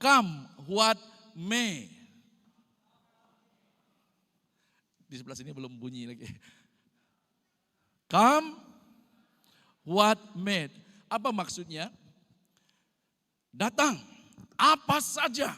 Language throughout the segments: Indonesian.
come what may. Di sebelah sini belum bunyi lagi. Come what may. Apa maksudnya? Datang apa saja.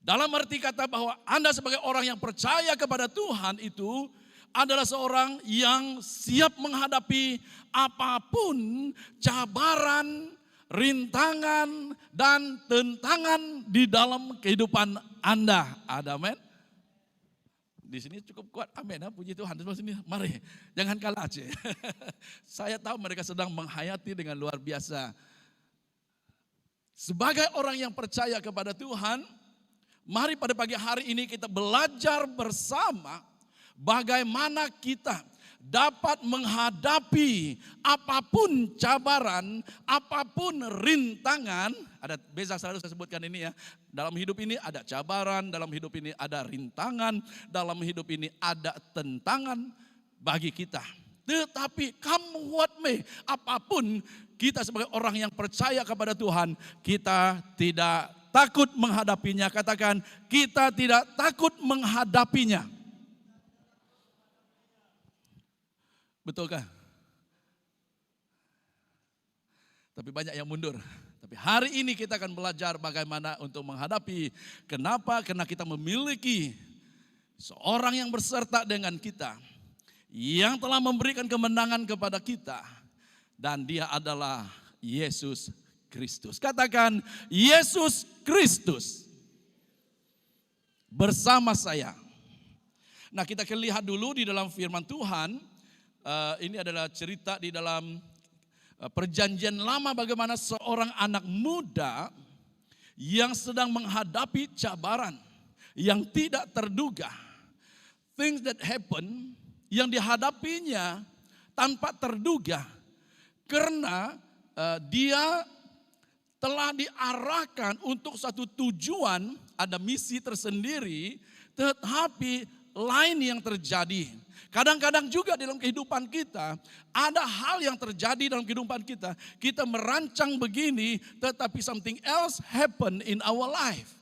Dalam arti kata bahwa Anda sebagai orang yang percaya kepada Tuhan itu adalah seorang yang siap menghadapi apapun cabaran, rintangan, dan tentangan di dalam kehidupan Anda. Amin. Di sini cukup kuat, amin ya, puji Tuhan. Di sebelah sini, mari, jangan kalah aja. Saya tahu mereka sedang menghayati dengan luar biasa. Sebagai orang yang percaya kepada Tuhan, mari pada pagi hari ini kita belajar bersama bagaimana kita dapat menghadapi apapun cabaran, apapun rintangan. Ada beza selalu saya sebutkan ini ya. Dalam hidup ini ada cabaran, dalam hidup ini ada rintangan, dalam hidup ini ada tentangan bagi kita. Tetapi come what may, apapun kita sebagai orang yang percaya kepada Tuhan, kita tidak takut menghadapinya. Katakan, kita tidak takut menghadapinya. Betulkah? Tapi banyak yang mundur. Tapi hari ini kita akan belajar bagaimana untuk menghadapi. Kenapa? Karena kita memiliki seorang yang berserta dengan kita, yang telah memberikan kemenangan kepada kita. Dan dia adalah Yesus Kristus. Katakan, Yesus Kristus bersama saya. Nah, kita akan lihat dulu di dalam firman Tuhan. Ini adalah cerita di dalam perjanjian lama bagaimana seorang anak muda yang sedang menghadapi cabaran yang tidak terduga. Things that happen yang dihadapinya tanpa terduga. Karena dia telah diarahkan untuk satu tujuan, ada misi tersendiri, tetapi lain yang terjadi. Kadang-kadang juga dalam kehidupan kita, ada hal yang terjadi dalam kehidupan kita. Kita merancang begini, tetapi something else happen in our life.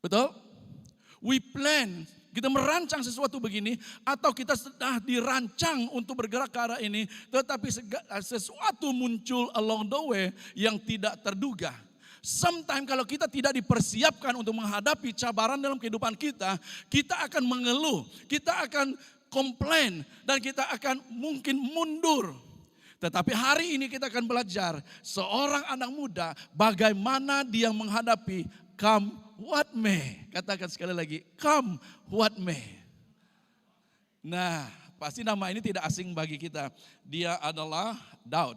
Betul? We plan, kita merancang sesuatu begini, atau kita sudah dirancang untuk bergerak ke arah ini, tetapi sesuatu muncul along the way yang tidak terduga. Sometimes kalau kita tidak dipersiapkan untuk menghadapi cabaran dalam kehidupan kita, kita akan mengeluh, kita akan komplain, dan kita akan mungkin mundur. Tetapi hari ini kita akan belajar seorang anak muda bagaimana dia menghadapi come what may. Katakan sekali lagi, come what may. Nah, pasti nama ini tidak asing bagi kita. Dia adalah Daud.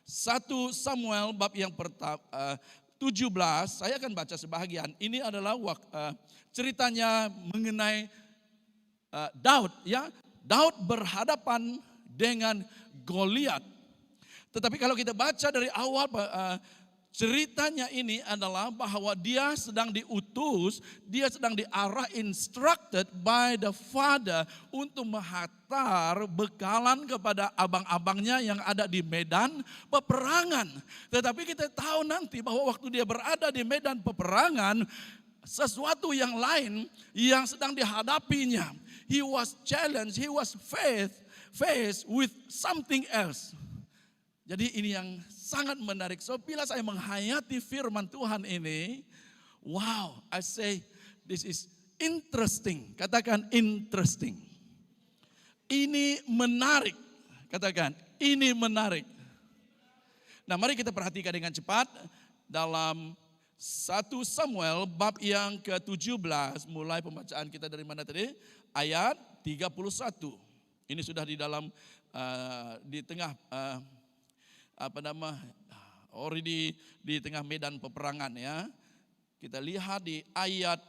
1 Samuel bab yang pertama 17, saya akan baca sebahagian. Ini adalah ceritanya mengenai Daud, ya. Daud berhadapan dengan Goliat. Tetapi kalau kita baca dari awal, ceritanya ini adalah bahwa dia sedang diutus, dia sedang diarah, instructed by the father untuk menghantar bekalan kepada abang-abangnya yang ada di medan peperangan. Tetapi kita tahu nanti bahwa waktu dia berada di medan peperangan, sesuatu yang lain yang sedang dihadapinya. He was challenged, he was faced with something else. Jadi ini yang sangat menarik. So bila saya menghayati firman Tuhan ini, wow, I say this is interesting. Katakan interesting. Ini menarik. Katakan, ini menarik. Nah, mari kita perhatikan dengan cepat dalam 1 Samuel bab yang ke-17, mulai pembacaan kita dari mana tadi? Ayat 31. Ini sudah di dalam di tengah di tengah medan peperangan ya. Kita lihat di ayat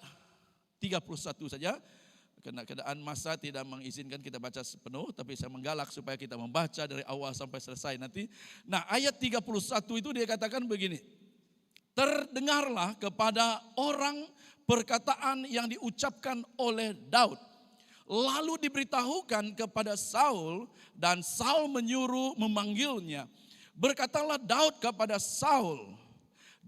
31 saja. Karena keadaan masa tidak mengizinkan kita baca sepenuh, tapi saya menggalak supaya kita membaca dari awal sampai selesai nanti. Nah, ayat 31 itu dia katakan begini. Terdengarlah kepada orang perkataan yang diucapkan oleh Daud. Lalu diberitahukan kepada Saul dan Saul menyuruh memanggilnya. Berkatalah Daud kepada Saul,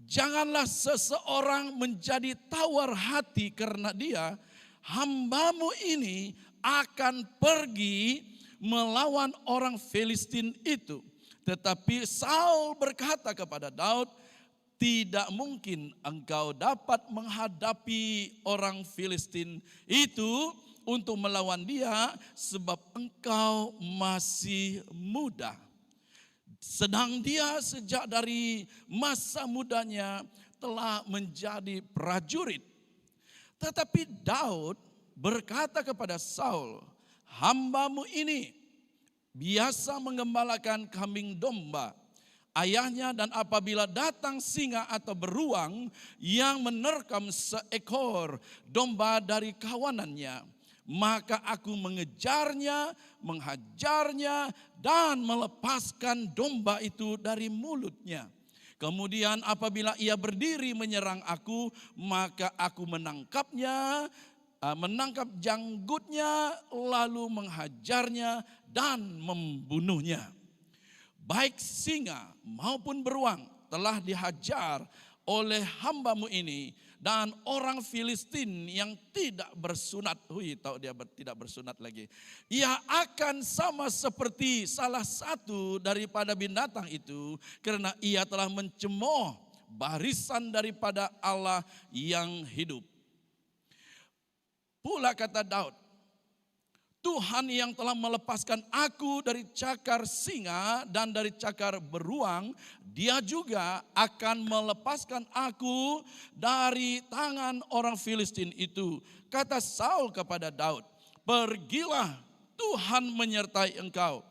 Janganlah seseorang menjadi tawar hati karena dia, hambamu ini akan pergi melawan orang Filistin itu. Tetapi Saul berkata kepada Daud, tidak mungkin engkau dapat menghadapi orang Filistin itu untuk melawan dia, sebab engkau masih muda. Sedang dia sejak dari masa mudanya telah menjadi prajurit. Tetapi Daud berkata kepada Saul, hambamu ini biasa mengembalakan kambing domba ayahnya, dan apabila datang singa atau beruang yang menerkam seekor domba dari kawanannya, maka aku mengejarnya, menghajarnya, dan melepaskan domba itu dari mulutnya. Kemudian apabila ia berdiri menyerang aku, maka aku menangkapnya, menangkap janggutnya, lalu menghajarnya dan membunuhnya. Baik singa maupun beruang telah dihajar oleh hambamu ini, dan orang Filistin yang tidak bersunat, tahu dia tidak bersunat lagi, ia akan sama seperti salah satu daripada binatang itu, karena ia telah mencemooh barisan daripada Allah yang hidup. Pula kata Daud, Tuhan yang telah melepaskan aku dari cakar singa dan dari cakar beruang, dia juga akan melepaskan aku dari tangan orang Filistin itu. Kata Saul kepada Daud, pergilah, Tuhan menyertai engkau.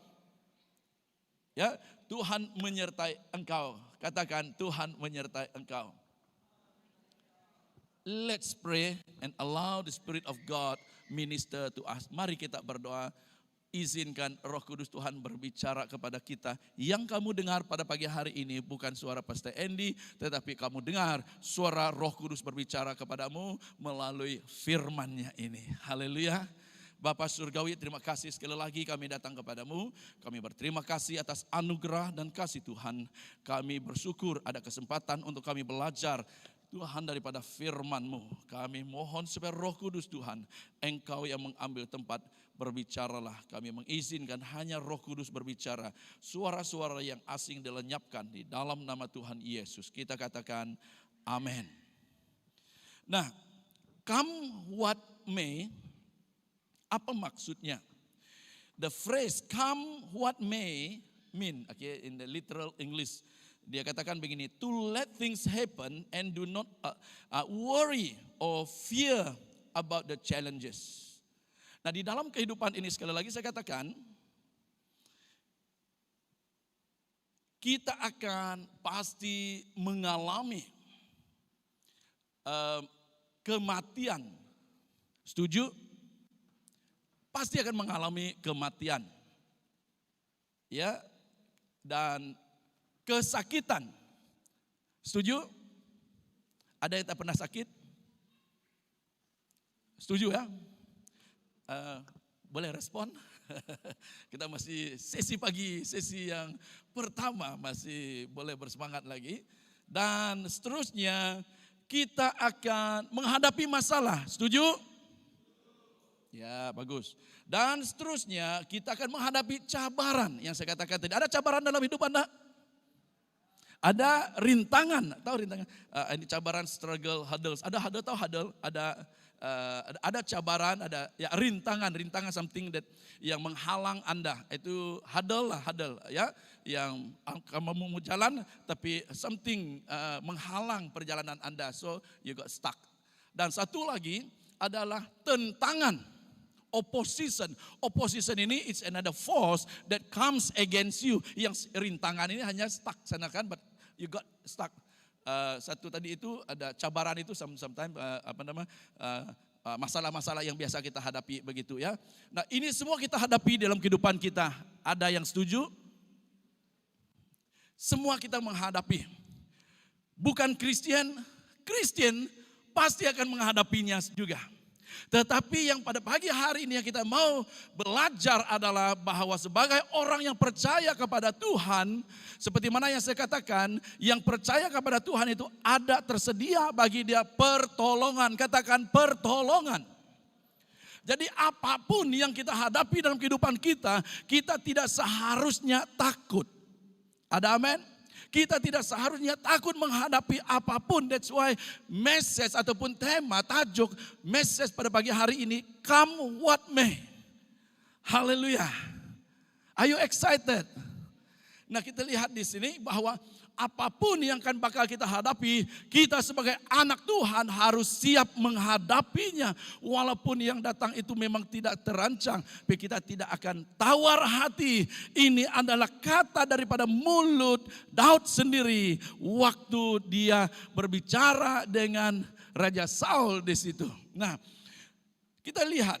Ya, Tuhan menyertai engkau. Katakan, Tuhan menyertai engkau. Let's pray and allow the Spirit of God minister to us. Mari kita berdoa, izinkan Roh Kudus Tuhan berbicara kepada kita. Yang kamu dengar pada pagi hari ini bukan suara Pastor Andy, tetapi kamu dengar suara Roh Kudus berbicara kepadamu melalui firman-Nya ini. Haleluya. Bapa Surgawi, terima kasih sekali lagi kami datang kepadamu. Kami berterima kasih atas anugerah dan kasih Tuhan. Kami bersyukur ada kesempatan untuk kami belajar Tuhan daripada firman-Mu. Kami mohon supaya Roh Kudus Tuhan, Engkau yang mengambil tempat, berbicaralah. Kami mengizinkan hanya Roh Kudus berbicara. Suara-suara yang asing dilenyapkan di dalam nama Tuhan Yesus. Kita katakan amin. Nah, come what may, apa maksudnya? The phrase come what may mean, okay, in the literal English, dia katakan begini, to let things happen and do not worry or fear about the challenges. Nah, di dalam kehidupan ini sekali lagi saya katakan, kita akan pasti mengalami kematian. Setuju? Pasti akan mengalami kematian. Ya, dan kesakitan. Setuju? Ada yang tak pernah sakit? Setuju ya? Boleh respon? Kita masih sesi pagi, sesi yang pertama, masih boleh bersemangat lagi. Dan seterusnya kita akan menghadapi masalah. Setuju? Ya, bagus. Dan seterusnya kita akan menghadapi cabaran. Yang saya katakan tadi, ada cabaran dalam hidup Anda? Ada rintangan, tahu rintangan? Ini cabaran, struggle, hurdles. Ada hurdle, tahu hurdle? Ada cabaran, ada ya rintangan something that yang menghalang Anda. Itu hurdle lah, hurdle ya. Yang kamu mau jalan tapi something menghalang perjalanan Anda. So you got stuck. Dan satu lagi adalah tentangan. Opposition. Opposition ini it's another force that comes against you. Yang rintangan ini hanya stuck sana kan, but you got stuck. Satu tadi itu ada cabaran itu sometimes masalah-masalah yang biasa kita hadapi begitu ya. Nah, ini semua kita hadapi dalam kehidupan kita. Ada yang setuju? Semua kita menghadapi. Bukan Kristen pasti akan menghadapinya juga. Tetapi yang pada pagi hari ini yang kita mau belajar adalah bahwa sebagai orang yang percaya kepada Tuhan, seperti mana yang saya katakan, yang percaya kepada Tuhan itu ada tersedia bagi dia pertolongan. Katakan pertolongan. Jadi apapun yang kita hadapi dalam kehidupan kita, kita tidak seharusnya takut. Ada amin? Kita tidak seharusnya takut menghadapi apapun. That's why message ataupun tema, tajuk message pada pagi hari ini, come what may. Haleluya. Are you excited? Nah, kita lihat di sini bahwa apapun yang akan bakal kita hadapi, kita sebagai anak Tuhan harus siap menghadapinya. Walaupun yang datang itu memang tidak terancang, tapi kita tidak akan tawar hati. Ini adalah kata daripada mulut Daud sendiri waktu dia berbicara dengan Raja Saul di situ. Nah, kita lihat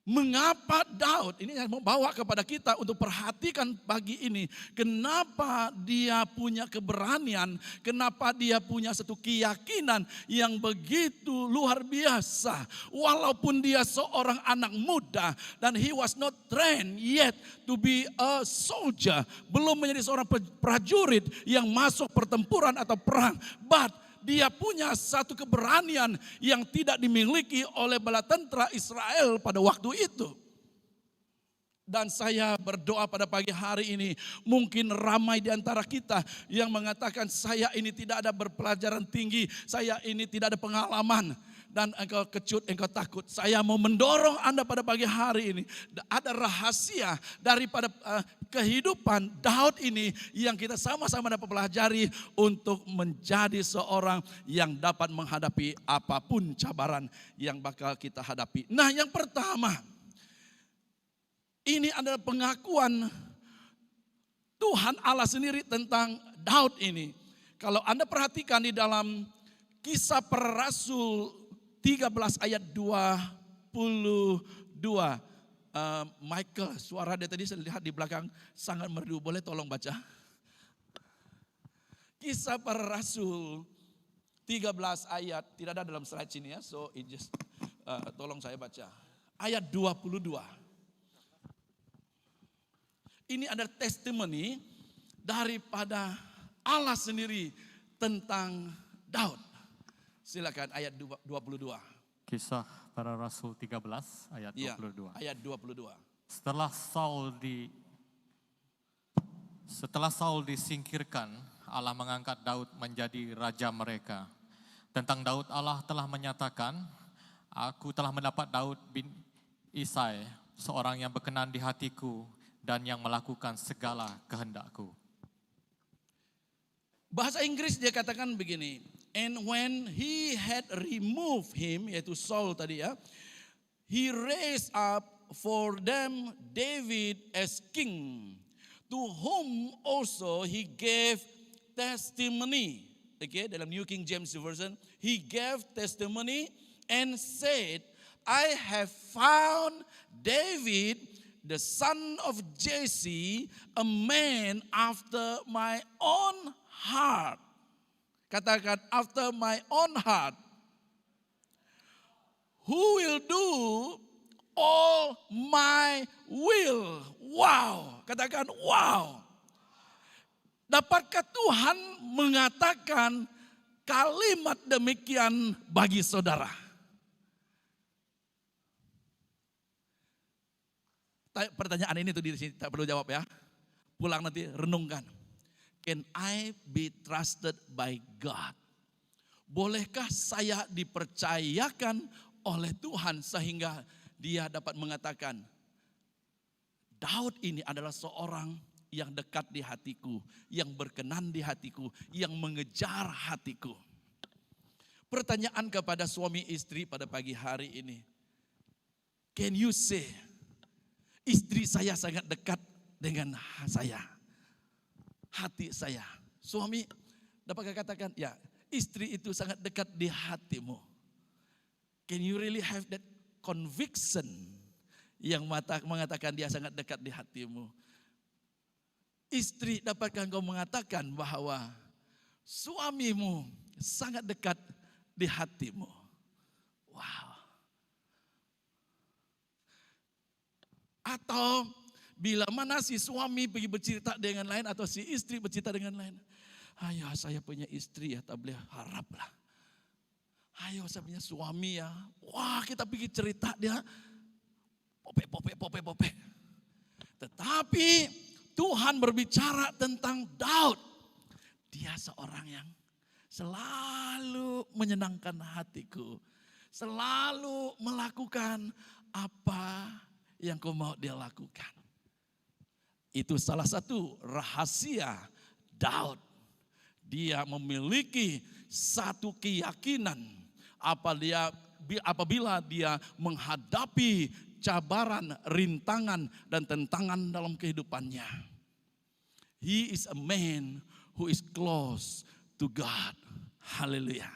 mengapa Daud, ini yang membawa kepada kita untuk perhatikan pagi ini. Kenapa dia punya keberanian, kenapa dia punya satu keyakinan yang begitu luar biasa. Walaupun dia seorang anak muda dan he was not trained yet to be a soldier. Belum menjadi seorang prajurit yang masuk pertempuran atau perang. But dia punya satu keberanian yang tidak dimiliki oleh bala tentara Israel pada waktu itu. Dan saya berdoa pada pagi hari ini, mungkin ramai di antara kita yang mengatakan saya ini tidak ada berpelajaran tinggi, saya ini tidak ada pengalaman. Dan engkau kecut, engkau takut. Saya mau mendorong Anda pada pagi hari ini. Ada rahasia daripada kehidupan Daud ini yang kita sama-sama dapat pelajari untuk menjadi seorang yang dapat menghadapi apapun cabaran yang bakal kita hadapi. Nah, yang pertama, ini adalah pengakuan Tuhan Allah sendiri tentang Daud ini. Kalau Anda perhatikan di dalam Kisah Para Rasul 13 ayat 22. Michael, suara dia tadi saya lihat di belakang sangat merdu. Boleh tolong baca? Kisah Para Rasul 13 ayat, tidak ada dalam slide sini ya. So it just, tolong saya baca. Ayat 22. Ini ada testimoni daripada Allah sendiri tentang Daud. Silakan ayat 22. Kisah Para Rasul 13 ayat 22. Ayat 22. Setelah Saul disingkirkan, Allah mengangkat Daud menjadi raja mereka. Tentang Daud Allah telah menyatakan, aku telah mendapat Daud bin Isai, seorang yang berkenan di hatiku dan yang melakukan segala kehendakku. Bahasa Inggris dia katakan begini, and when he had removed him, yaitu Saul tadi ya, he raised up for them David as king, to whom also he gave testimony. Okay, dalam New King James Version, he gave testimony and said, I have found David, the son of Jesse, a man after my own heart. Katakan, after my own heart. Who will do all my will. Wow. Katakan, wow. Dapatkah Tuhan mengatakan kalimat demikian bagi saudara? Pertanyaan ini tuh di sini tak perlu jawab ya. Pulang nanti renungkan. Can I be trusted by God? Bolehkah saya dipercayakan oleh Tuhan sehingga dia dapat mengatakan, Daud ini adalah seorang yang dekat di hatiku, yang berkenan di hatiku, yang mengejar hatiku. Pertanyaan kepada suami istri pada pagi hari ini. Can you say, istri saya sangat dekat dengan saya, hati saya. Suami dapatkah katakan, ya istri itu sangat dekat di hatimu. Can you really have that conviction yang mengatakan dia sangat dekat di hatimu? Istri, dapatkah engkau mengatakan bahwa suamimu sangat dekat di hatimu? Wow. Atau bila mana si suami pergi bercerita dengan lain atau si istri bercerita dengan lain. Ayo saya punya istri ya, tak boleh harap lah. Ayo saya punya suami ya. Wah kita pergi cerita dia. Popek. Tetapi Tuhan berbicara tentang Daud. Dia seorang yang selalu menyenangkan hatiku. Selalu melakukan apa yang kau mau dia lakukan. Itu salah satu rahasia Daud. Dia memiliki satu keyakinan apabila dia menghadapi cabaran, rintangan, dan tentangan dalam kehidupannya. He is a man who is close to God. Haleluya.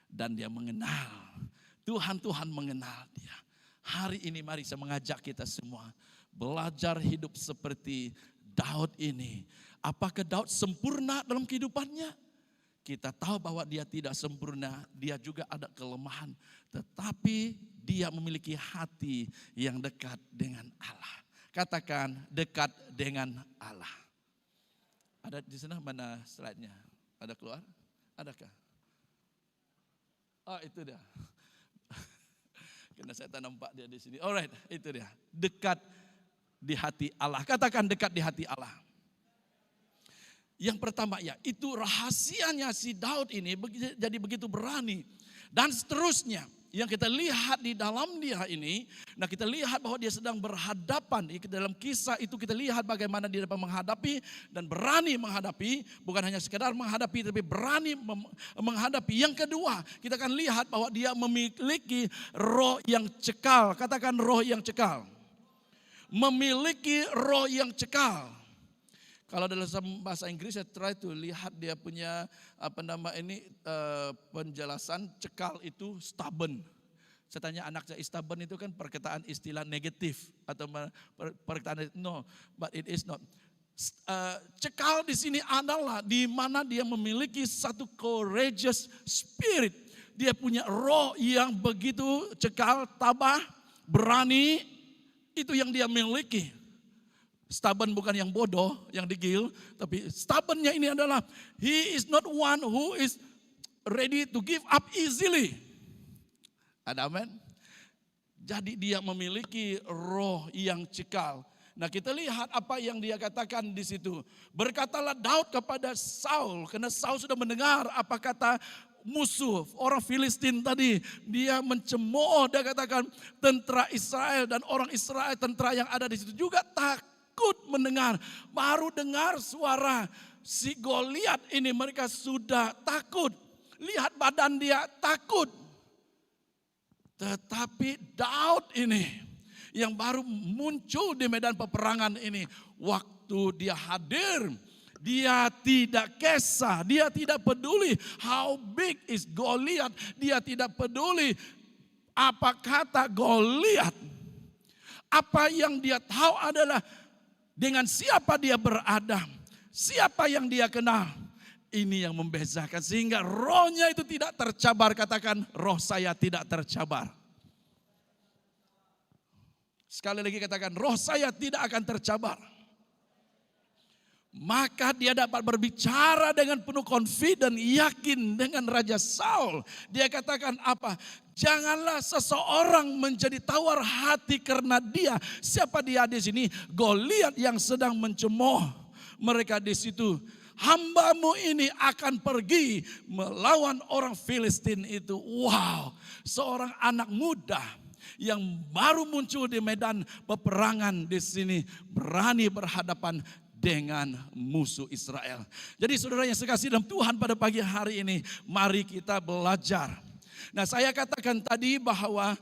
Dan dia mengenal, Tuhan mengenal dia. Hari ini mari saya mengajak kita semua belajar hidup seperti Daud ini. Apakah Daud sempurna dalam kehidupannya? Kita tahu bahwa dia tidak sempurna, dia juga ada kelemahan. Tetapi dia memiliki hati yang dekat dengan Allah. Katakan dekat dengan Allah. Ada di sana mana slide-nya? Ada keluar? Adakah? Oh itu dia. Karena saya tak nampak dia di sini. Alright, itu dia. Dekat di hati Allah. Katakan dekat di hati Allah. Yang pertama ya, itu rahasianya si Daud ini jadi begitu berani. Dan seterusnya, yang kita lihat di dalam dia ini, nah kita lihat bahwa dia sedang berhadapan. Dalam kisah itu kita lihat bagaimana dia dapat menghadapi dan berani menghadapi. Bukan hanya sekedar menghadapi, tapi berani menghadapi. Yang kedua, kita akan lihat bahwa dia memiliki roh yang cekal. Katakan roh yang cekal. Memiliki roh yang cekal. Kalau dalam bahasa Inggris saya try to lihat dia punya penjelasan cekal itu stubborn. Saya tanya anak saya, stubborn itu kan perkataan istilah negatif atau perkataan no, but it is not. Cekal di sini adalah di mana dia memiliki satu courageous spirit. Dia punya roh yang begitu cekal, tabah, berani. Itu yang dia miliki. Stubborn bukan yang bodoh, yang degil, tapi stubbornnya ini adalah he is not one who is ready to give up easily. Ada amin? Jadi dia memiliki roh yang cekal. Nah kita lihat apa yang dia katakan di situ. Berkatalah Daud kepada Saul, karena Saul sudah mendengar apa kata musuh orang Filistin tadi. Dia mencemooh, dia katakan tentara Israel dan orang Israel, tentara yang ada di situ juga takut mendengar. Baru dengar suara si Goliat ini mereka sudah takut. Lihat badan dia takut. Tetapi Daud ini yang baru muncul di medan peperangan ini, waktu dia hadir, dia tidak kisah, dia tidak peduli how big is Goliat, dia tidak peduli apa kata Goliat. Apa yang dia tahu adalah dengan siapa dia berada, siapa yang dia kenal. Ini yang membezakan sehingga rohnya itu tidak tercabar. Katakan roh saya tidak tercabar. Sekali lagi katakan roh saya tidak akan tercabar. Maka dia dapat berbicara dengan penuh confident, yakin dengan Raja Saul. Dia katakan apa? Janganlah seseorang menjadi tawar hati karena dia. Siapa dia di sini? Goliat yang sedang mencemooh mereka di situ. Hambamu ini akan pergi melawan orang Filistin itu. Wow, seorang anak muda yang baru muncul di medan peperangan di sini berani berhadapan dengan musuh Israel. Jadi saudara yang sekasih dalam Tuhan, pada pagi hari ini mari kita belajar. Nah saya katakan tadi bahwa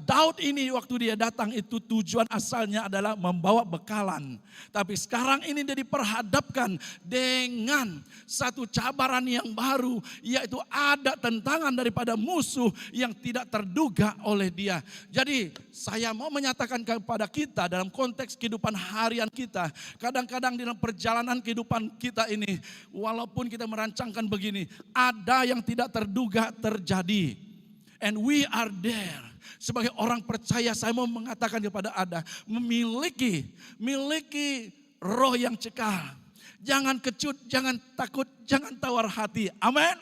Daud ini waktu dia datang itu tujuan asalnya adalah membawa bekalan. Tapi sekarang ini dia diperhadapkan dengan satu cabaran yang baru. Yaitu ada tentangan daripada musuh yang tidak terduga oleh dia. Jadi saya mau menyatakan kepada kita dalam konteks kehidupan harian kita. Kadang-kadang dalam perjalanan kehidupan kita ini, walaupun kita merancangkan begini, ada yang tidak terduga terjadi. And we are there. Sebagai orang percaya saya mau mengatakan kepada Anda, memiliki roh yang cekal. Jangan kecut, jangan takut, jangan tawar hati. Amin.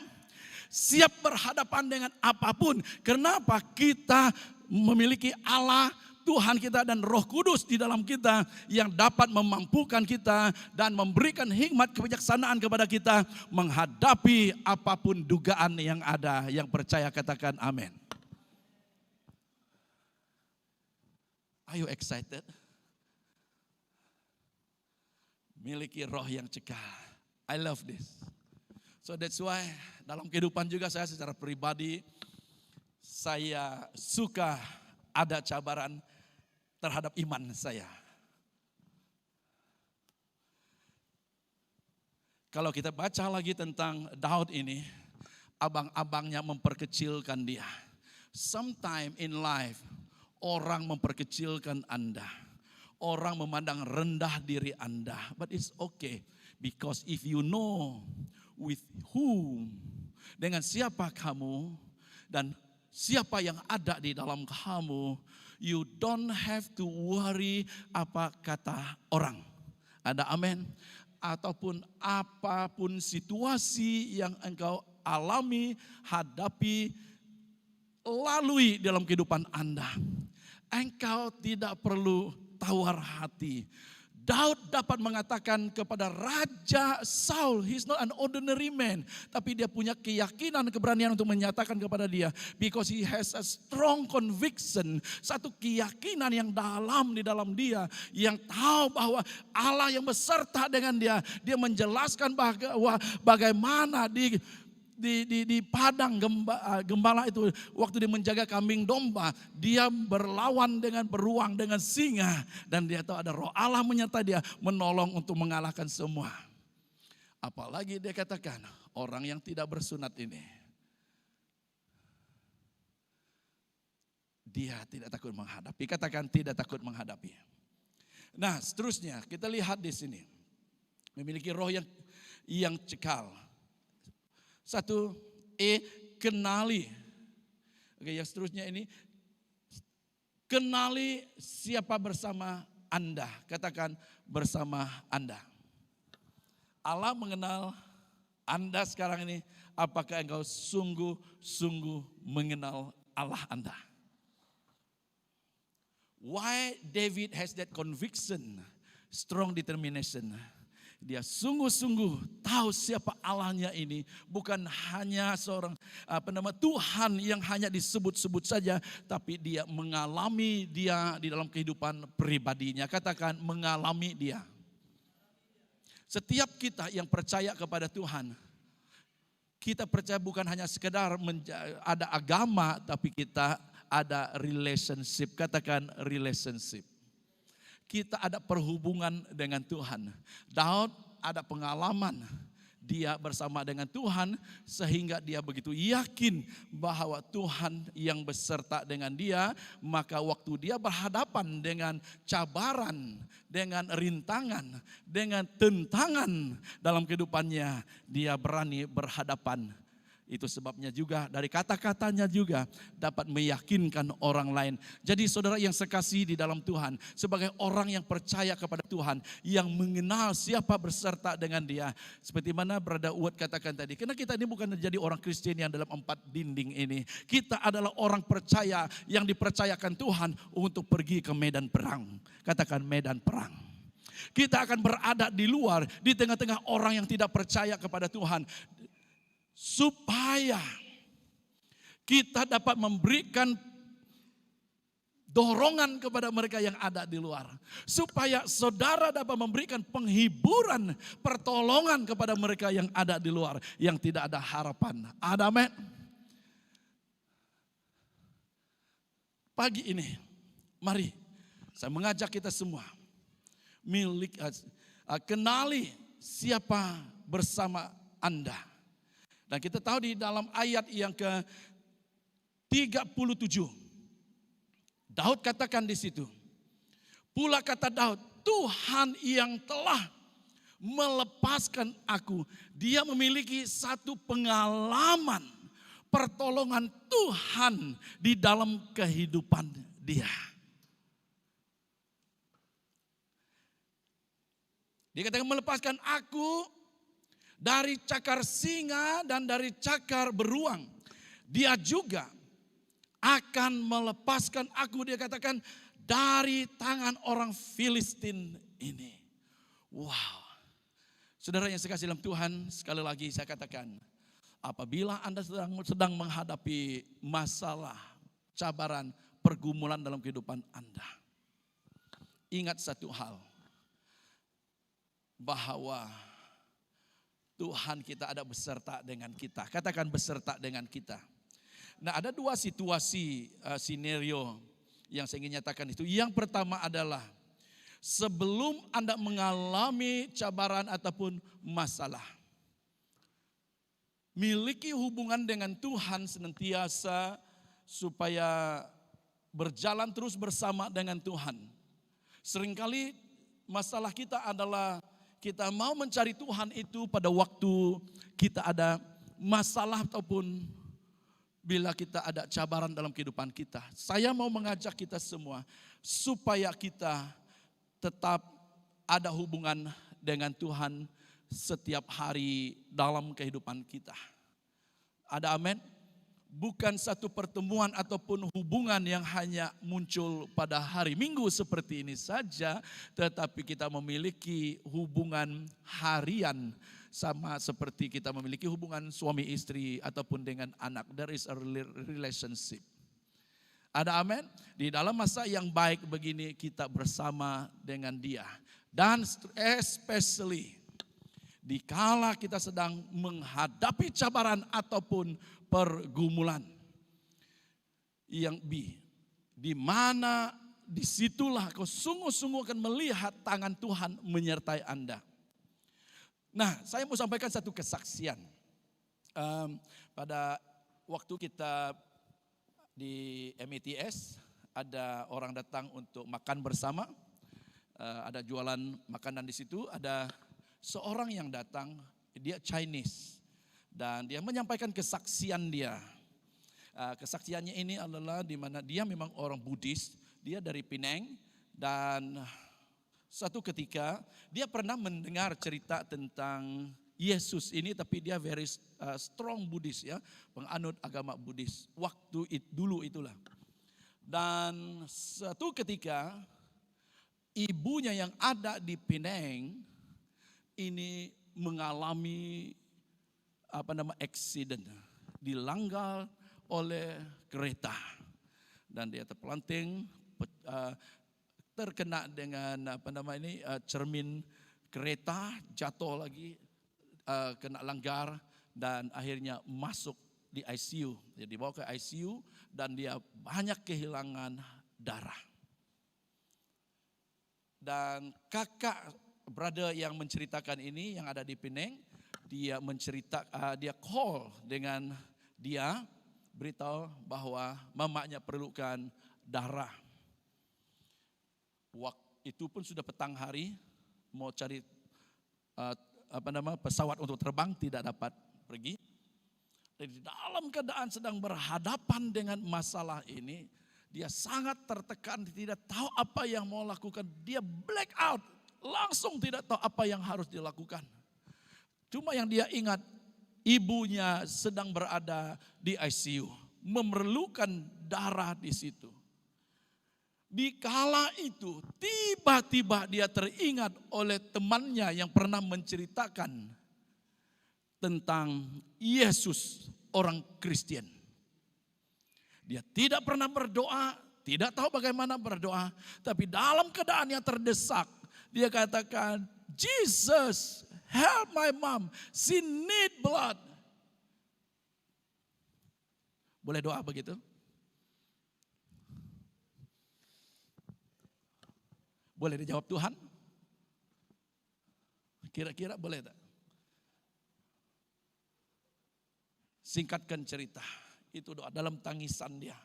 Siap berhadapan dengan apapun. Kenapa? Kita memiliki Allah, Tuhan kita dan Roh Kudus di dalam kita yang dapat memampukan kita dan memberikan hikmat kebijaksanaan kepada kita menghadapi apapun dugaan yang ada. Yang percaya katakan amin. Are you excited? Miliki roh yang cekal. I love this. So that's why dalam kehidupan juga saya secara pribadi saya suka ada cabaran terhadap iman saya. Kalau kita baca lagi tentang Daud ini, abang-abangnya memperkecilkan dia. Sometime in life orang memperkecilkan Anda. Orang memandang rendah diri Anda. But it's okay. Because if you know with whom, dengan siapa kamu dan siapa yang ada di dalam kamu, you don't have to worry apa kata orang. Ada amin? Ataupun apapun situasi yang engkau alami, hadapi, lalui dalam kehidupan Anda. Engkau tidak perlu tawar hati. Daud dapat mengatakan kepada Raja Saul, he's not an ordinary man. Tapi dia punya keyakinan, keberanian untuk menyatakan kepada dia. Because he has a strong conviction. Satu keyakinan yang dalam di dalam dia. Yang tahu bahwa Allah yang beserta dengan dia. Dia menjelaskan bahwa bagaimana di padang gembala itu waktu dia menjaga kambing domba, dia berlawan dengan beruang, dengan singa, dan dia tahu ada roh Allah menyertai dia menolong untuk mengalahkan semua. Apalagi dia katakan orang yang tidak bersunat ini, dia tidak takut menghadapi. Katakan tidak takut menghadapi. Nah, seterusnya kita lihat di sini memiliki roh yang cekal. Satu, kenali. Oke, yang seterusnya ini, kenali siapa bersama Anda. Katakan bersama Anda. Allah mengenal Anda sekarang ini. Apakah engkau sungguh-sungguh mengenal Allah Anda? Why David has that conviction, strong determination. Dia sungguh-sungguh tahu siapa Allahnya ini. Bukan hanya seorang Tuhan yang hanya disebut-sebut saja. Tapi dia mengalami dia di dalam kehidupan pribadinya. Katakan mengalami dia. Setiap kita yang percaya kepada Tuhan. Kita percaya bukan hanya sekedar ada agama. Tapi kita ada relationship. Katakan relationship. Kita ada perhubungan dengan Tuhan. Daud ada pengalaman dia bersama dengan Tuhan sehingga dia begitu yakin bahwa Tuhan yang beserta dengan dia. Maka waktu dia berhadapan dengan cabaran, dengan rintangan, dengan tentangan dalam kehidupannya, dia berani berhadapan. Itu sebabnya juga dari kata-katanya juga dapat meyakinkan orang lain. Jadi saudara yang sekasih di dalam Tuhan, sebagai orang yang percaya kepada Tuhan, yang mengenal siapa berserta dengan dia. Seperti mana Brother Uwad katakan tadi, karena kita ini bukan menjadi orang Kristen yang dalam 4 dinding ini. Kita adalah orang percaya yang dipercayakan Tuhan untuk pergi ke medan perang. Katakan medan perang. Kita akan berada di luar, di tengah-tengah orang yang tidak percaya kepada Tuhan. Supaya kita dapat memberikan dorongan kepada mereka yang ada di luar. Supaya saudara dapat memberikan penghiburan, pertolongan kepada mereka yang ada di luar. Yang tidak ada harapan. Ada amin? Pagi ini, mari saya mengajak kita semua. Kenali siapa bersama Anda. Dan kita tahu di dalam ayat yang ke-37. Daud katakan di situ. Pula kata Daud, Tuhan yang telah melepaskan aku. Dia memiliki satu pengalaman pertolongan Tuhan di dalam kehidupan dia. Dia katakan melepaskan aku dari cakar singa dan dari cakar beruang. Dia juga akan melepaskan aku, dia katakan, dari tangan orang Filistin ini. Wow. Saudara yang saya kasih dalam Tuhan, sekali lagi saya katakan, apabila Anda sedang menghadapi masalah, cabaran, pergumulan dalam kehidupan Anda, ingat satu hal, bahwa Tuhan kita ada beserta dengan kita. Katakan beserta dengan kita. Nah, ada dua situasi scenario yang saya ingin nyatakan itu. Yang pertama adalah sebelum Anda mengalami cabaran ataupun masalah, miliki hubungan dengan Tuhan senantiasa supaya berjalan terus bersama dengan Tuhan. Seringkali masalah kita adalah kita mau mencari Tuhan itu pada waktu kita ada masalah ataupun bila kita ada cabaran dalam kehidupan kita. Saya mau mengajak kita semua supaya kita tetap ada hubungan dengan Tuhan setiap hari dalam kehidupan kita. Ada amin? Bukan satu pertemuan ataupun hubungan yang hanya muncul pada hari Minggu seperti ini saja, tetapi kita memiliki hubungan harian sama seperti kita memiliki hubungan suami istri ataupun dengan anak. There is a relationship. Ada amin? Di dalam masa yang baik begini kita bersama dengan dia. Dan especially dikala kita sedang menghadapi cabaran ataupun pergumulan. Yang di mana disitulah kau sungguh-sungguh akan melihat tangan Tuhan menyertai Anda. Nah, saya mau sampaikan satu kesaksian. Pada waktu kita di MITS, ada orang datang untuk makan bersama. Ada jualan makanan di situ, ada seorang yang datang, dia Chinese. Dan dia menyampaikan kesaksian dia. Kesaksiannya ini adalah di mana dia memang orang Buddhis, dia dari Penang. Dan satu ketika dia pernah mendengar cerita tentang Yesus ini, tapi dia very strong Buddhis ya, penganut agama Buddhis. Waktu dulu itulah. Dan satu ketika ibunya yang ada di Penang ini mengalami accident, dilanggar oleh kereta dan dia terpelanting, terkena dengan cermin kereta, jatuh lagi, kena langgar dan akhirnya masuk di ICU. Jadi dibawa ke ICU dan dia banyak kehilangan darah. Dan kakak brother yang menceritakan ini yang ada di Penang, dia dia call dengan dia, beritahu bahwa mamanya perlukan darah. Waktu itu pun sudah petang hari, mau cari pesawat untuk terbang, tidak dapat pergi. Dan di dalam keadaan sedang berhadapan dengan masalah ini, dia sangat tertekan, tidak tahu apa yang mau lakukan. Dia black out, langsung tidak tahu apa yang harus dilakukan. Cuma yang dia ingat, ibunya sedang berada di ICU, memerlukan darah di situ. Di kala itu, tiba-tiba dia teringat oleh temannya yang pernah menceritakan tentang Yesus, orang Kristen. Dia tidak pernah berdoa, tidak tahu bagaimana berdoa, tapi dalam keadaan yang terdesak, dia katakan, Jesus, help my mom, she need blood. Boleh doa begitu? Boleh dijawab Tuhan? Kira-kira boleh tak? Singkatkan cerita, itu doa dalam tangisan dia.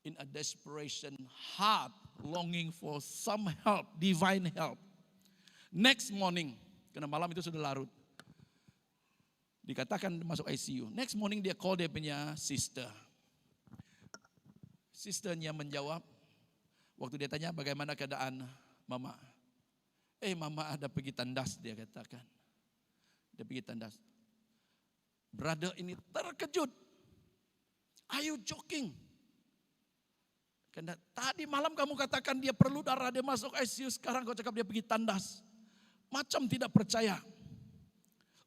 In a desperation heart, longing for some help, divine help. Next morning, karena malam itu sudah larut. Dikatakan masuk ICU. Next morning dia call dia punya sister. Sisternya menjawab, waktu dia tanya bagaimana keadaan mama. Mama ada pergi tandas, dia katakan. Dia pergi tandas. Brother ini terkejut. Are you joking? Karena tadi malam kamu katakan dia perlu darah, dia masuk ICU, sekarang kau cakap dia pergi tandas. Macam tidak percaya.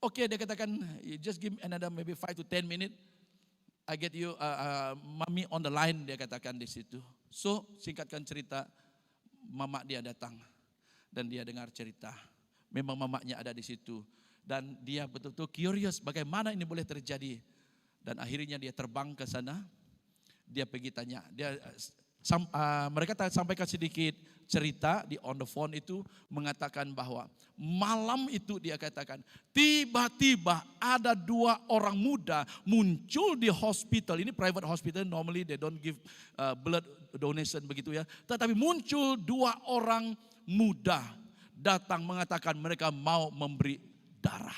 Oke, dia katakan, you just give another maybe 5 to 10 minutes. I get you, mommy on the line, dia katakan di situ. So, singkatkan cerita, mama dia datang. Dan dia dengar cerita. Memang mamanya ada di situ. Dan dia betul-betul curious bagaimana ini boleh terjadi. Dan akhirnya dia terbang ke sana. Dia pergi tanya. Mereka sampaikan sedikit cerita di on the phone itu. Mengatakan bahwa malam itu dia katakan. Tiba-tiba ada 2 orang muda muncul di hospital. Ini private hospital, normally they don't give blood donation begitu ya. Tetapi muncul 2 orang muda datang mengatakan mereka mau memberi darah,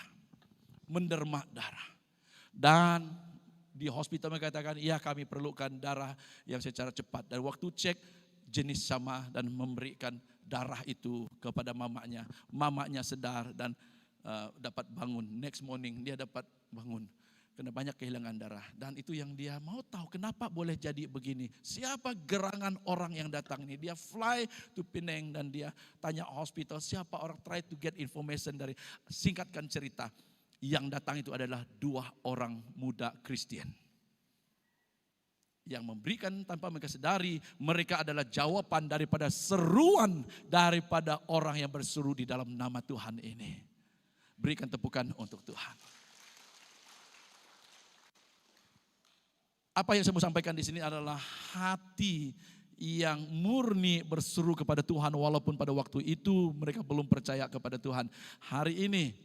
menderma darah. Dan di hospital mereka katakan, iya kami perlukan darah yang secara cepat. Dan waktu cek jenis sama dan memberikan darah itu kepada mamanya. Mamanya sedar dan dapat bangun. Next morning dia dapat bangun. Karena banyak kehilangan darah. Dan itu yang dia mau tahu, kenapa boleh jadi begini. Siapa gerangan orang yang datang ini. Dia fly to Penang dan dia tanya hospital, siapa orang, try to get information dari, singkatkan cerita. Yang datang itu adalah 2 orang muda Kristen. Yang memberikan tanpa mereka sedari, mereka adalah jawaban daripada seruan daripada orang yang berseru di dalam nama Tuhan ini. Berikan tepukan untuk Tuhan. Apa yang saya mau sampaikan di sini adalah hati yang murni berseru kepada Tuhan walaupun pada waktu itu mereka belum percaya kepada Tuhan. Hari ini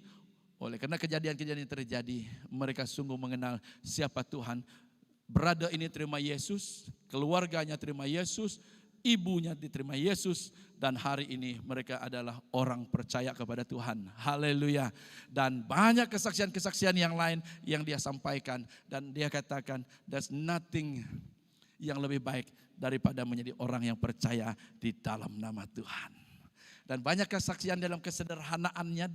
oleh karena kejadian-kejadian yang terjadi, mereka sungguh mengenal siapa Tuhan. Brother ini terima Yesus, keluarganya terima Yesus, ibunya diterima Yesus, dan hari ini mereka adalah orang percaya kepada Tuhan. Haleluya. Dan banyak kesaksian-kesaksian yang lain yang dia sampaikan. Dan dia katakan, there's nothing yang lebih baik daripada menjadi orang yang percaya di dalam nama Tuhan. Dan banyak kesaksian dalam kesederhanaannya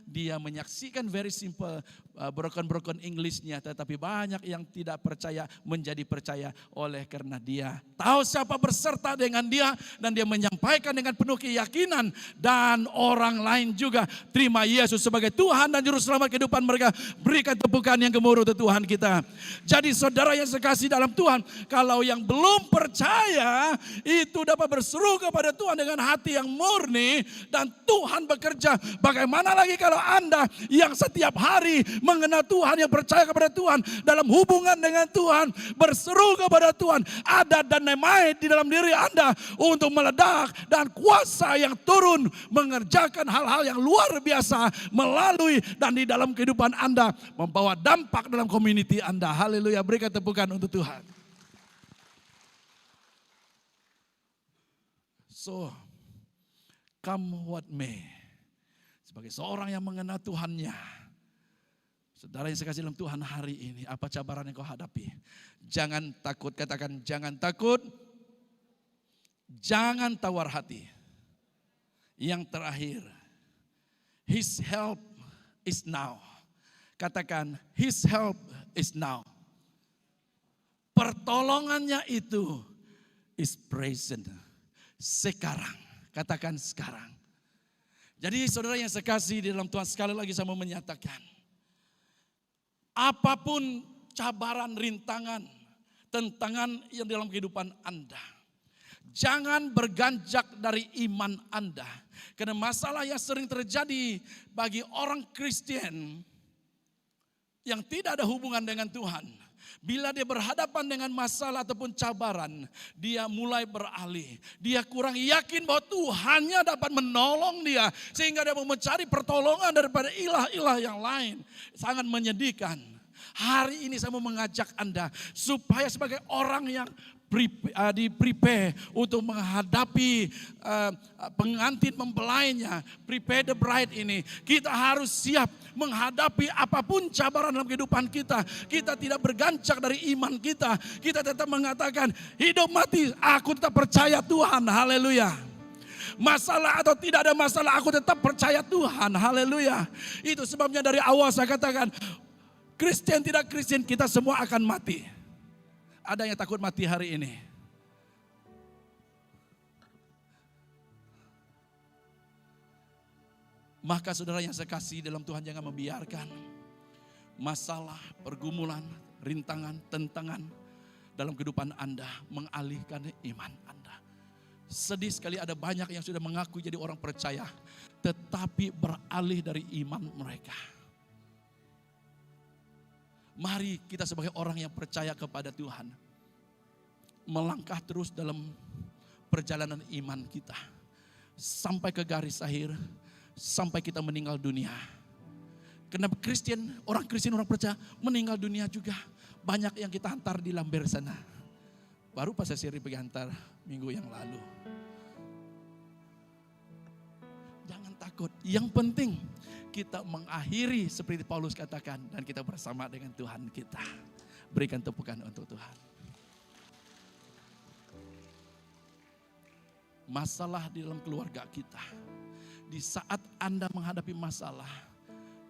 dia menyaksikan very simple, broken Englishnya, tetapi banyak yang tidak percaya menjadi percaya oleh karena dia tahu siapa berserta dengan dia dan dia menyampaikan dengan penuh keyakinan dan orang lain juga terima Yesus sebagai Tuhan dan Juru Selamat kehidupan mereka. Berikan tepukan yang gemuruh untuk Tuhan kita. Jadi saudara yang sekasih dalam Tuhan, kalau yang belum percaya itu dapat berseru kepada Tuhan dengan hati yang murni. Dan Tuhan bekerja. Bagaimana lagi kalau Anda yang setiap hari mengenal Tuhan, yang percaya kepada Tuhan, dalam hubungan dengan Tuhan, berseru kepada Tuhan, ada dynamite di dalam diri Anda untuk meledak dan kuasa yang turun mengerjakan hal-hal yang luar biasa melalui dan di dalam kehidupan Anda, membawa dampak dalam community Anda. Haleluya, berikan tepukan untuk Tuhan. So, come what may. Sebagai seorang yang mengenal Tuhannya. Saudara yang sekasih dalam Tuhan hari ini. Apa cabaran yang kau hadapi? Jangan takut. Katakan jangan takut. Jangan tawar hati. Yang terakhir. His help is now. Katakan His help is now. Pertolongannya itu is present. Sekarang. Katakan sekarang. Jadi saudara yang sekasih di dalam Tuhan, sekali lagi saya mau menyatakan. Apapun cabaran, rintangan, tentangan yang dalam kehidupan Anda. Jangan berganjak dari iman Anda. Karena masalah yang sering terjadi bagi orang Kristen yang tidak ada hubungan dengan Tuhan. Bila dia berhadapan dengan masalah ataupun cabaran, dia mulai beralih. Dia kurang yakin bahwa Tuhannya dapat menolong dia. Sehingga dia mau mencari pertolongan daripada ilah-ilah yang lain. Sangat menyedihkan. Hari ini saya mau mengajak Anda supaya sebagai orang yang prepare untuk menghadapi pengantin mempelainya, prepare the bride ini. Kita harus siap menghadapi apapun cabaran dalam kehidupan kita. Kita tidak bergancang dari iman kita. Kita tetap mengatakan hidup mati aku tetap percaya Tuhan. Haleluya. Masalah atau tidak ada masalah aku tetap percaya Tuhan. Haleluya. Itu sebabnya dari awal saya katakan Kristen tidak Kristen kita semua akan mati. Ada yang takut mati hari ini? Maka saudara yang saya kasih dalam Tuhan, jangan membiarkan masalah, pergumulan, rintangan, tentangan dalam kehidupan Anda mengalihkan iman Anda. Sedih sekali ada banyak yang sudah mengaku jadi orang percaya, tetapi beralih dari iman mereka. Mari kita sebagai orang yang percaya kepada Tuhan, melangkah terus dalam perjalanan iman kita. Sampai ke garis akhir, sampai kita meninggal dunia. Karena orang Kristen, orang percaya meninggal dunia juga. Banyak yang kita hantar di Lamber sana. Baru pas saya pergi hantar minggu yang lalu. Jangan takut, yang penting kita mengakhiri seperti Paulus katakan dan kita bersama dengan Tuhan kita. Berikan tepukan untuk Tuhan. Masalah di dalam keluarga kita. Di saat Anda menghadapi masalah,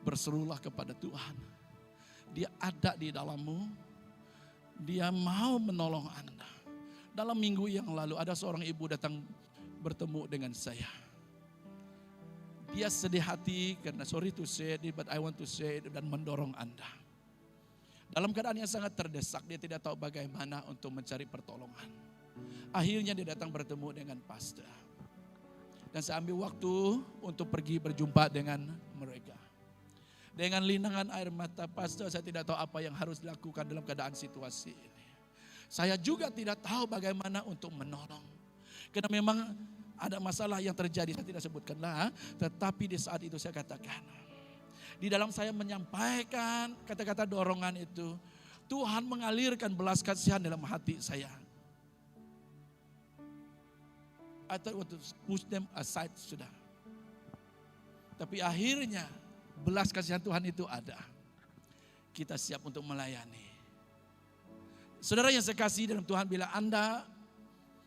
berserulah kepada Tuhan. Dia ada di dalammu. Dia mau menolong Anda. Dalam minggu yang lalu ada seorang ibu datang bertemu dengan saya. Dia sedih hati karena sorry to say it, but I want to say it, dan mendorong Anda. Dalam keadaan yang sangat terdesak, dia tidak tahu bagaimana untuk mencari pertolongan. Akhirnya dia datang bertemu dengan pastor. Dan saya ambil waktu untuk pergi berjumpa dengan mereka. Dengan linangan air mata, pastor, saya tidak tahu apa yang harus dilakukan dalam keadaan situasi ini. Saya juga tidak tahu bagaimana untuk menolong. Karena memang ada masalah yang terjadi, saya tidak sebutkanlah, tetapi di saat itu saya katakan, di dalam saya menyampaikan kata-kata dorongan itu, Tuhan mengalirkan belas kasihan dalam hati saya. I thought I want to push them aside sudah. Tapi akhirnya belas kasihan Tuhan itu ada. Kita siap untuk melayani. Saudara yang saya kasih dalam Tuhan, bila Anda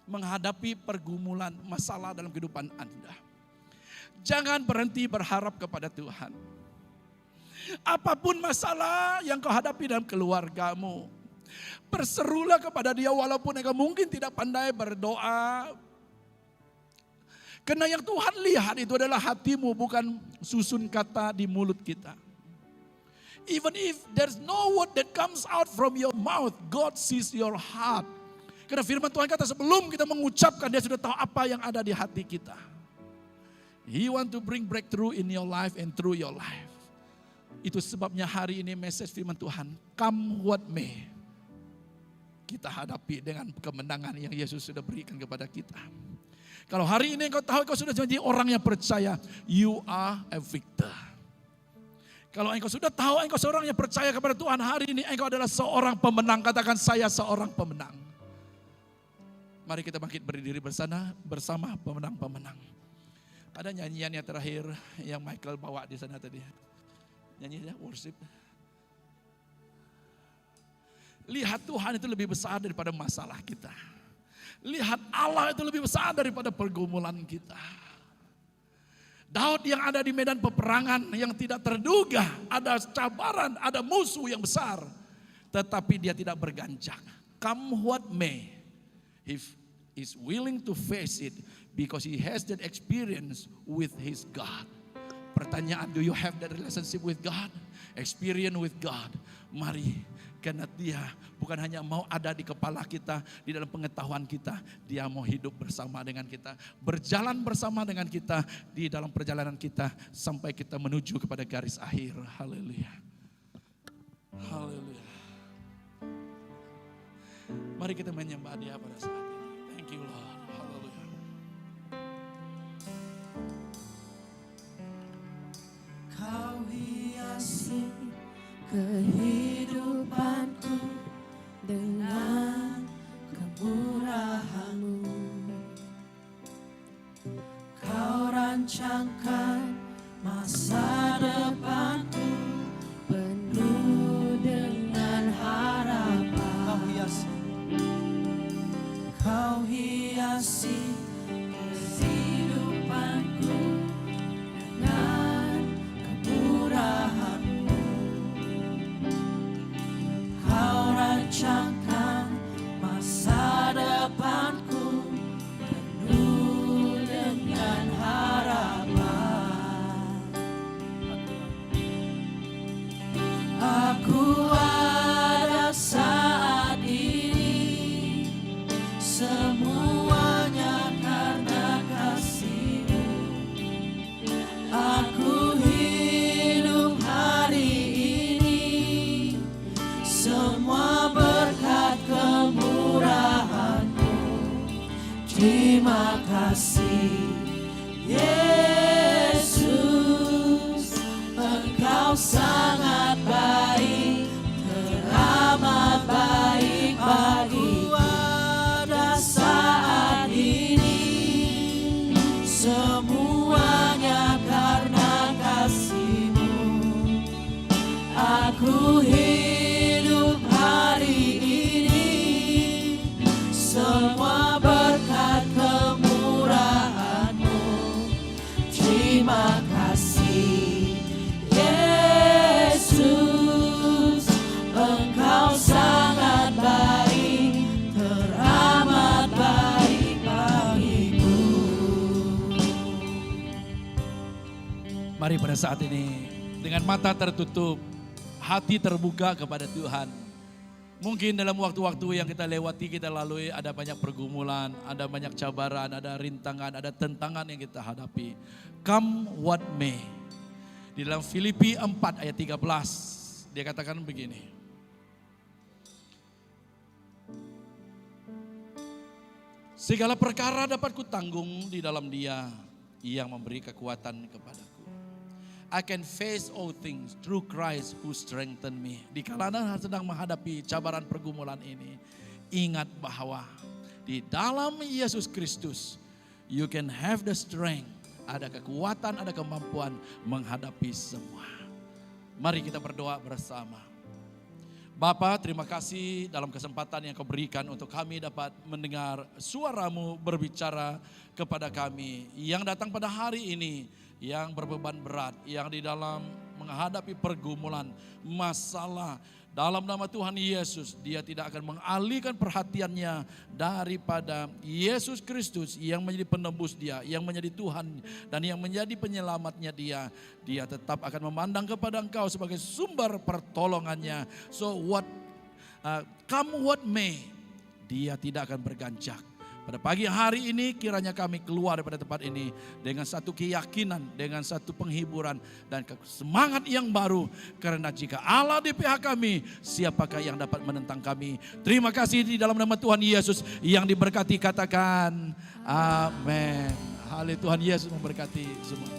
menghadapi pergumulan masalah dalam kehidupan Anda, jangan berhenti berharap kepada Tuhan. Apapun masalah yang kau hadapi dalam keluargamu, berserulah kepada Dia walaupun engkau mungkin tidak pandai berdoa. Karena yang Tuhan lihat itu adalah hatimu, bukan susun kata di mulut kita. Even if there's no word that comes out from your mouth, God sees your heart. Karena firman Tuhan kata sebelum kita mengucapkan, Dia sudah tahu apa yang ada di hati kita. He want to bring breakthrough in your life and through your life. Itu sebabnya hari ini message firman Tuhan, come what may. Kita hadapi dengan kemenangan yang Yesus sudah berikan kepada kita. Kalau hari ini engkau tahu engkau sudah menjadi orang yang percaya, you are a victor. Kalau engkau sudah tahu engkau seorang yang percaya kepada Tuhan, hari ini engkau adalah seorang pemenang. Katakan, saya seorang pemenang. Mari kita bangkit berdiri bersama pemenang-pemenang. Ada nyanyian yang terakhir yang Michael bawa di sana tadi. Nyanyinya worship. Lihat Tuhan itu lebih besar daripada masalah kita. Lihat Allah itu lebih besar daripada pergumulan kita. Daud yang ada di medan peperangan yang tidak terduga, ada cabaran, ada musuh yang besar. Tetapi dia tidak bergancang. Come what may. He is willing to face it because he has that experience with his God. Pertanyaan, do you have that relationship with God? Experience with God. Mari, karena Dia bukan hanya mau ada di kepala kita, di dalam pengetahuan kita, Dia mau hidup bersama dengan kita, berjalan bersama dengan kita di dalam perjalanan kita sampai kita menuju kepada garis akhir. Haleluya. Haleluya. Mari kita menyembah Dia pada saat ini. Thank you Lord. Haleluya. Kau hiasi kehidupan semua berkat kemurahan-Mu. Terima kasih Yesus, Engkau sangat baik, teramat baik bagiku pada saat ini. Semuanya karena kasih-Mu, aku hidup hari ini. Semua berkat kemurahan-Mu. Terima kasih Yesus, Engkau sangat baik, teramat baik bagiku. Mari pada saat ini dengan mata tertutup, hati terbuka kepada Tuhan. Mungkin dalam waktu-waktu yang kita lewati, kita lalui, ada banyak pergumulan, ada banyak cabaran, ada rintangan, ada tentangan yang kita hadapi. Come what may. Di dalam Filipi 4 ayat 13, dia katakan begini. Segala perkara dapat kutanggung di dalam Dia yang memberi kekuatan kepadaku. I can face all things through Christ who strengthen me. Di kala Anda sedang menghadapi cabaran pergumulan ini, ingat bahwa di dalam Yesus Kristus, you can have the strength. Ada kekuatan, ada kemampuan menghadapi semua. Mari kita berdoa bersama. Bapa, terima kasih dalam kesempatan yang Kau berikan untuk kami dapat mendengar suara-Mu berbicara kepada kami yang datang pada hari ini, yang berbeban berat, yang di dalam menghadapi pergumulan, masalah. Dalam nama Tuhan Yesus, dia tidak akan mengalihkan perhatiannya daripada Yesus Kristus yang menjadi penebus dia, yang menjadi Tuhan dan yang menjadi penyelamatnya dia. Dia tetap akan memandang kepada Engkau sebagai sumber pertolongannya. So come what may, dia tidak akan berganjak. Pada pagi hari ini kiranya kami keluar daripada tempat ini dengan satu keyakinan, dengan satu penghiburan dan semangat yang baru. Karena jika Allah di pihak kami, siapakah yang dapat menentang kami? Terima kasih di dalam nama Tuhan Yesus yang diberkati, katakan amin. Haleluya, Tuhan Yesus memberkati semua.